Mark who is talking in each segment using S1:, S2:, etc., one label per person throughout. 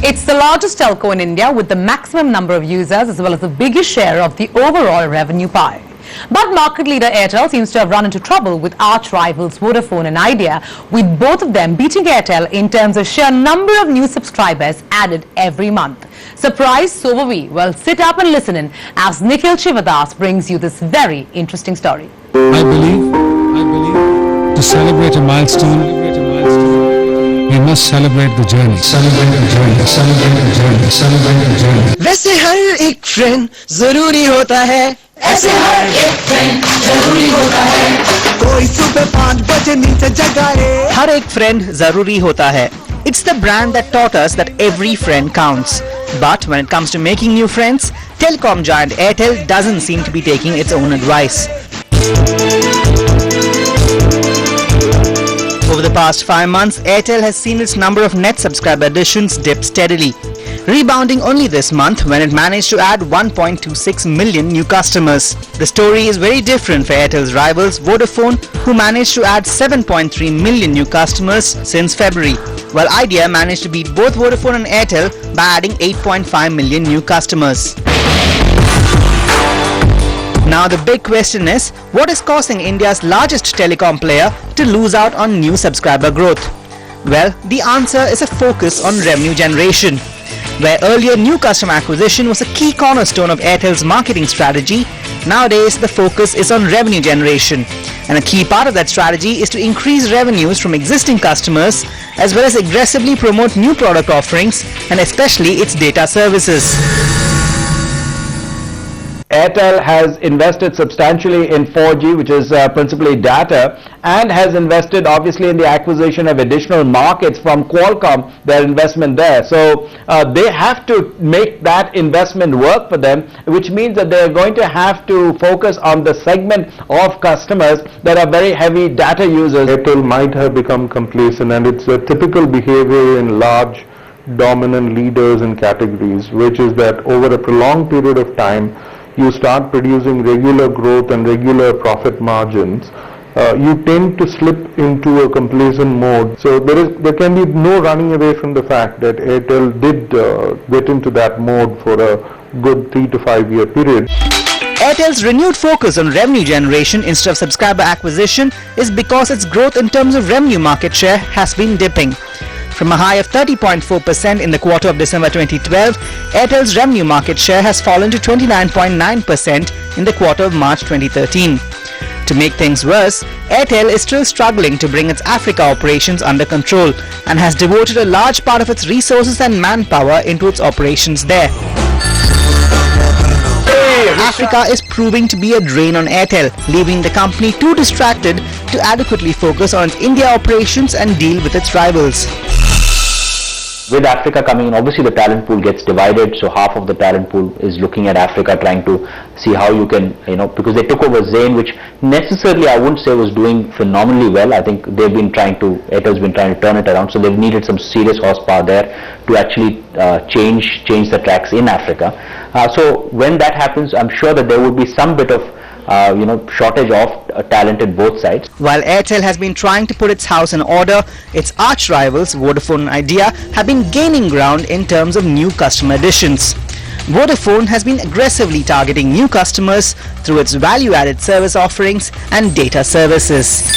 S1: It's the largest telco in India with the maximum number of users as well as the biggest share of the overall revenue pie. But market leader Airtel seems to have run into trouble with arch rivals Vodafone and Idea, with both of them beating Airtel in terms of sheer number of new subscribers added every month. Surprised, so were we. Well, sit up and listen in as Nikhil Chivadas brings you this very interesting story.
S2: I believe to celebrate a milestone, we must celebrate the journey.
S3: वैसे हर एक friend जरूरी होता है, ऐसे हर एक friend जरूरी होता है, कोई सुबह 5 बजे नीचे जगाए, हर एक फ्रेंड जरूरी होता है. It's the brand that taught us that every friend counts. But when it comes to making new friends, telecom giant Airtel doesn't seem to be taking its own advice. Over the past 5 months, Airtel has seen its number of net subscriber additions dip steadily, rebounding only this month when it managed to add 1.26 million new customers. The story is very different for Airtel's rivals Vodafone, who managed to add 7.3 million new customers since February, while Idea managed to beat both Vodafone and Airtel by adding 8.5 million new customers. Now the big question is, what is causing India's largest telecom player to lose out on new subscriber growth? Well, the answer is a focus on revenue generation. Where earlier new customer acquisition was a key cornerstone of Airtel's marketing strategy, nowadays the focus is on revenue generation. And a key part of that strategy is to increase revenues from existing customers as well as aggressively promote new product offerings and especially its data services.
S4: Airtel has invested substantially in 4G, which is principally data, and has invested obviously in the acquisition of additional markets from Qualcomm, their investment there. So they have to make that investment work for them, which means that they're going to have to focus on the segment of customers that are very heavy data users.
S5: Airtel might have become complacent, and it's a typical behavior in large dominant leaders in categories, which is that over a prolonged period of time, you start producing regular growth and regular profit margins, you tend to slip into a complacent mode. So there can be no running away from the fact that Airtel did get into that mode for a good 3 to 5 year period.
S3: Airtel's renewed focus on revenue generation instead of subscriber acquisition is because its growth in terms of revenue market share has been dipping. From a high of 30.4% in the quarter of December 2012, Airtel's revenue market share has fallen to 29.9% in the quarter of March 2013. To make things worse, Airtel is still struggling to bring its Africa operations under control and has devoted a large part of its resources and manpower into its operations there. Africa is proving to be a drain on Airtel, leaving the company too distracted to adequately focus on its India operations and deal with its rivals.
S6: With Africa coming in, obviously the talent pool gets divided, so half of the talent pool is looking at Africa, trying to see how you can, because they took over Jain, which necessarily I wouldn't say was doing phenomenally well. I think Airtel's been trying to turn it around, so they've needed some serious horsepower there to actually change the tracks in Africa. So when that happens, I'm sure that there would be some bit of shortage of talent at both sides.
S3: While Airtel has been trying to put its house in order, its arch rivals Vodafone and Idea have been gaining ground in terms of new customer additions. Vodafone has been aggressively targeting new customers through its value-added service offerings and data services.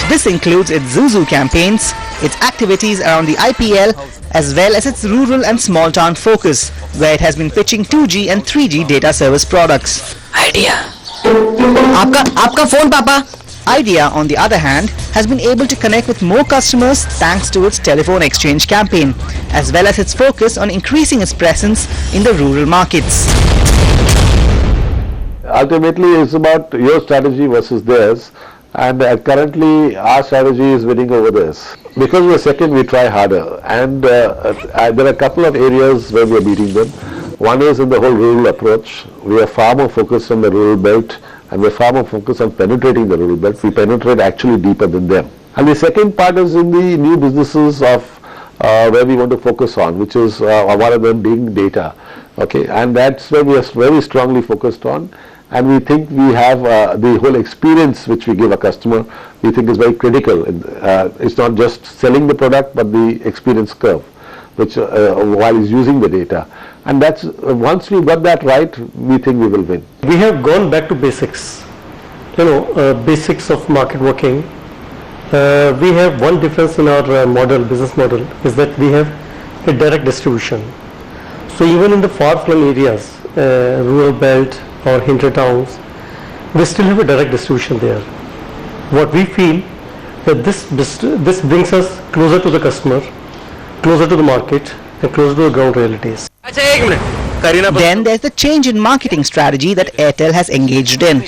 S3: This includes its Zuzu campaigns, its activities around the IPL, as well as its rural and small town focus, where it has been pitching 2G and 3G data service products. Idea. Aapka phone, Papa. Idea, on the other hand, has been able to connect with more customers thanks to its telephone exchange campaign, as well as its focus on increasing its presence in the rural markets.
S5: Ultimately, it's about your strategy versus theirs. And currently our strategy is winning over this. Because we're second, we try harder, and there are a couple of areas where we're beating them. One is in the whole rural approach. We are far more focused on the rural belt, and we're far more focused on penetrating the rural belt. We penetrate actually deeper than them. And the second part is in the new businesses of where we want to focus on, which is one of them being data. Okay, and that's where we are very strongly focused on. and we think we have the whole experience which we give a customer, we think is very critical. It's not just selling the product, but the experience curve, which while he's using the data. And that's, once we got that right, we think we will win.
S7: We have gone back to basics, basics of market working. We have one difference in our business model, is that we have a direct distribution. So even in the far-flung areas, rural belt or hinter towns, we still have a direct distribution there. What we feel that this brings us closer to the customer, closer to the market, and closer to the ground realities.
S3: Then there's the change in marketing strategy that Airtel has engaged in.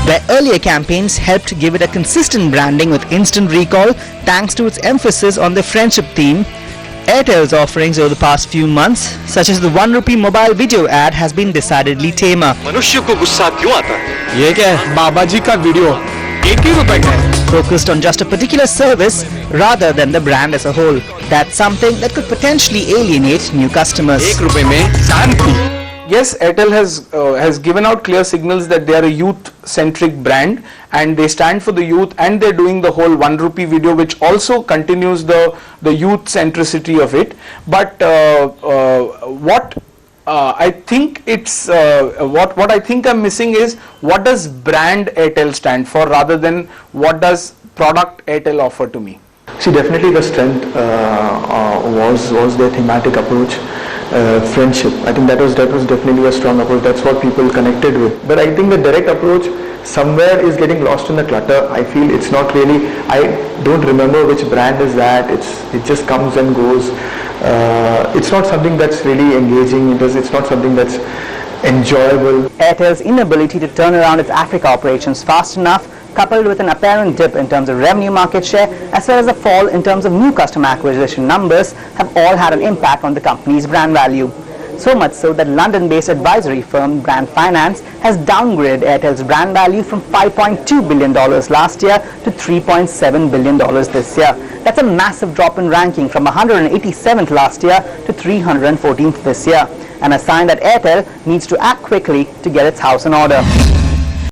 S3: Where earlier campaigns helped give it a consistent branding with instant recall thanks to its emphasis on the friendship theme, Airtel's offerings over the past few months, such as the 1 rupee mobile video ad, has been decidedly tamer. Focused on just a particular service rather than the brand as a whole. That's something that could potentially alienate new customers.
S8: Yes, Airtel has given out clear signals that they are a youth-centric brand and they stand for the youth, and they're doing the whole 1 rupee video, which also continues the youth centricity of it. But what I think what I think I'm missing is, what does brand Airtel stand for rather than what does product Airtel offer to me?
S9: See, definitely the strength was their thematic approach, friendship. I think that was definitely a strong approach. That's what people connected with. But I think the direct approach somewhere is getting lost in the clutter. I feel it's not really. I don't remember which brand is that. It just comes and goes. It's not something that's really engaging. It's not something that's enjoyable.
S3: Airtel's inability to turn around its Africa operations fast enough, coupled with an apparent dip in terms of revenue market share, as well as a fall in terms of new customer acquisition numbers, have all had an impact on the company's brand value. So much so that London-based advisory firm Brand Finance has downgraded Airtel's brand value from $5.2 billion last year to $3.7 billion this year. That's a massive drop in ranking from 187th last year to 314th this year, and a sign that Airtel needs to act quickly to get its house in order.